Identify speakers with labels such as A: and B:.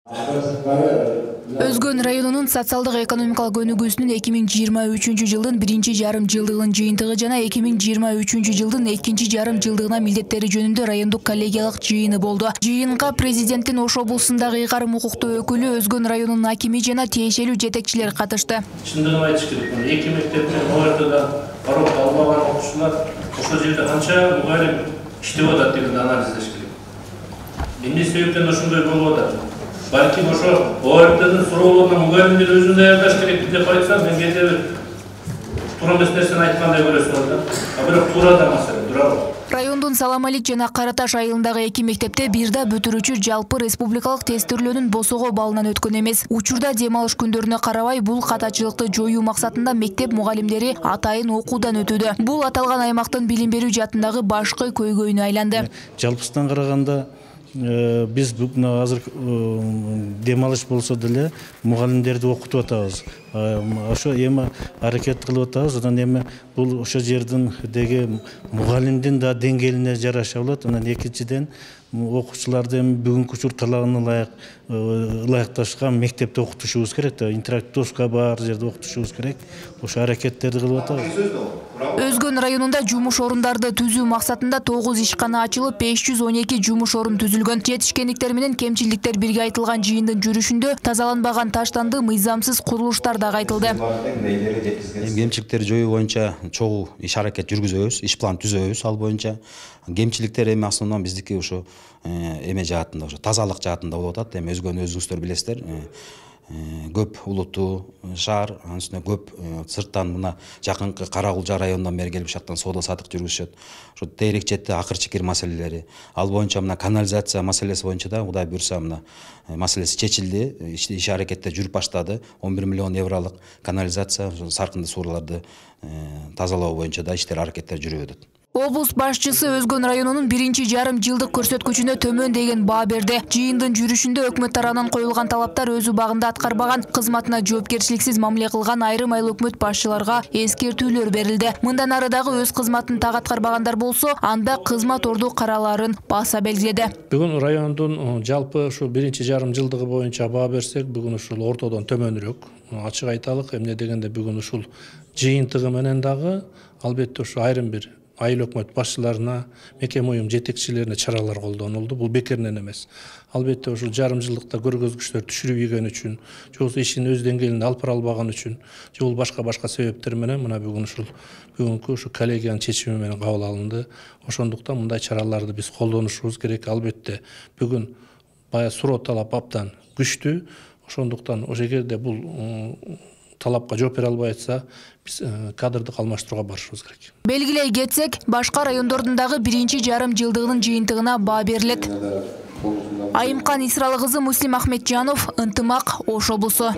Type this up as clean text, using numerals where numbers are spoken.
A: Өзгөн районунун социалдык экономикалык өнүгүүсүнүн 2023 жылдын 1,5 жыйынтыгы жана 2023 жылдын 2,5 жылдыгына милдеттери жөнүндө райондук коллегиялык жыйыны болду. Жыйынга президенттин Ош облусундагы ыйгарым укуктуу өкүлү, Өзгөн районунун акими жана тиешелүү жетекчилер катышты.
B: Чындыгын айтыш керек. Эки мектептен ОРТдан барып албаган окуучулар ошол жерде канча мугалим иштеп атат дегенди анализдеш керек. Эмне себептен ошондой болуп атат? Балки ошо ОРТнын суроолоруна мугалимдер өзүн даярдаш керек деп айтсам, мен кээде бир туура эмес нерсени айткандай көрөсүң да. Бирок туура да маселе, туурабы?
A: Райондун Саламалик жана Караташ айылындагы эки мектепте бирда бүтүрүүчү жалпы республикалык тестөөлөөнүн босого балынан өткөн эмес. Учурда дем алыш күндөрүнө карабай бул катачылыкты жоюу максатында мектеп мугалимдери атайын окуудан өтүүдө. Бул аталган аймактын билим берүү жаатындагы башкы көйгөйүнө айланды.
C: Жалпысынан караганда биз азыр дем алыш болсо деле мугалимдерди окутуп атабыз. Ошо эми аракет кылып атабыз. Анан эми бул ошо жердин деги мугалимдин да деңгээлине жараша болот. Анан экинчиден окуучуларды эми бүгүнкү учур талабына ылайыкташкан мектепте окутушубуз керек да. Интерактивдоска бар жерде окутушубуз керек. Ошо аракеттерди кылып атабыз.
A: Өзгөн районунда жумуш орундарды түзүү максатында 9 ишкана ачылып, 512 жумуш орун түзүлгөн. Жетишкендиктер менен кемчиликтер бирге айтылган жыйындын жүрүшүндө тазаланбаган таштанды, мыйзамсыз курулуштар да айтылды.
D: Кемчиликтерди жоюу боюнча чогуу иш аракет жүргүзөбүз, иш план түзөбүз ал боюнча. Кемчиликтер эми основном биздики ошо эме жаатында, ошо тазалык жаатында болуп атат. Эми өзүңүздөр билесиздер. Көп улуттуу шаар, анын үстүнө көп сырттан мына жакынкы Каракулжа районунан бери келип ушактан соода сатык жүргүзүшөт. Ошо тейрек четте акыр чекир маселелери, ал боюнча мына канализация маселеси боюнча да Кудай буйрса мына маселеси чечилди. Иш аракетте жүрүп баштады. 11 миллион евролук канализация, саркынды сууларды тазалоо боюнча да иштер аракеттер жүрүп атат.
A: Облус башчысы Өзгөн районунун 1,5 жылдык көрсөткүчүнө төмөн деген баа берди. Жыйындын жүрүшүндө өкмөт тарабынан коюлган талаптар өз убагында аткарбаган, кызматына жоопкерчиликсиз мамиле кылган айрым айыл өкмөт башчыларга эскертүүлөр берилди. Мындан ары дагы өз кызматын так аткарбагандар болсо, анда кызмат орду караларын баса белгиледи.
B: Бүгүн райондун жалпы ушу 1,5 жылдыгы боюнча баа берсек, бүгүн ушул ортодон төмөнүрөөк. Ачык айталык, эмне дегенде бүгүн ушул жыйынтыгы менен дагы албетте ушу айрым бир айыл өкмөт башчыларына, мекеме уюм жетекчилерине чаралар колдонулду. Бул бекеринен эмес. Албетте ушул жарым жылдыкта көргөзгүчтөр түшүрүп ийген үчүн, же болбосо ишин өз деңгээлинде алып бара албаган үчүн, же болбосо башка себептер менен мына бүгүнкү ушу коллегиянын чечими менен кабыл алынды. Ошондуктан мындай чараларды биз колдонушубуз керек. Албетте бүгүн бая суроо талап абдан күчтүү. Ошондуктан эгерде бул талапка жооп бере албай атса, биз кадрды алмаштырууга барышыбыз керек.
A: Белгилей кетсек, башка райондордун дагы 1,5 жылдыгынын жыйынтыгына баа берилет. Айымкан Исралы кызы Муслим Ахметжанов, Ынтымак, Ош облусу.